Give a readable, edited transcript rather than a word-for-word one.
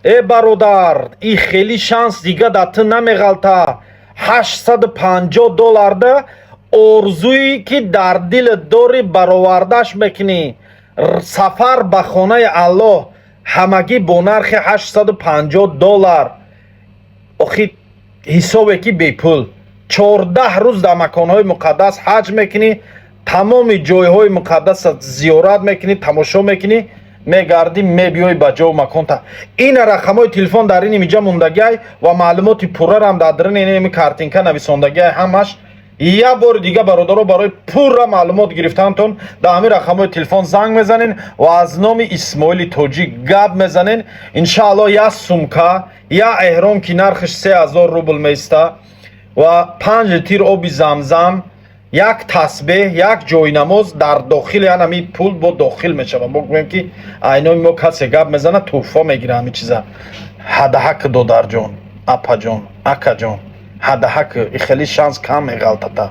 е бародар, ин хеле шанс дига дар ту намеғалта. $850 орзуи ки дар дилат дори баровардаш мекунӣ. сафар ба хонаи Аллоҳ ҳамагӣ бо нархи $850. охи ҳисобе ки бепул 14 рӯз дар маконҳои муқаддас ҳаҷ мекунӣ, тамоми ҷойҳои муқаддаса зиёрат мекунӣ, тамошо мекунӣ, мегардӣ, мебиёӣ ба ҷою маконта. ин рақамҳои телефон дар ин имиҷа мондагиай ва маълумоти пуррарам дар даруни ин картинка нависондагиай. ҳамаш як бори дига бародаро барои пурра маълумот гирифтанатон дар ҳамин рақамҳои телефон занг мезанен ва аз номи Исмоили Тоҷик гап мезанен. иншааллоҳ як сумка, як эҳром ки нархиш 3000 рубл меиста ва 5 литр оби замзам, як тасбеҳ, як ҷойнамоз дар дохили ҳамин пул бо дохил мешавад. мо гӯем ки айнои мо касе гап мезана тӯҳфа мегира ҳамин чиза. ҳадаҳак додарҷон, апаҷон, акаҷон, ҳадаҳак, хеле шанс кам меғалтата.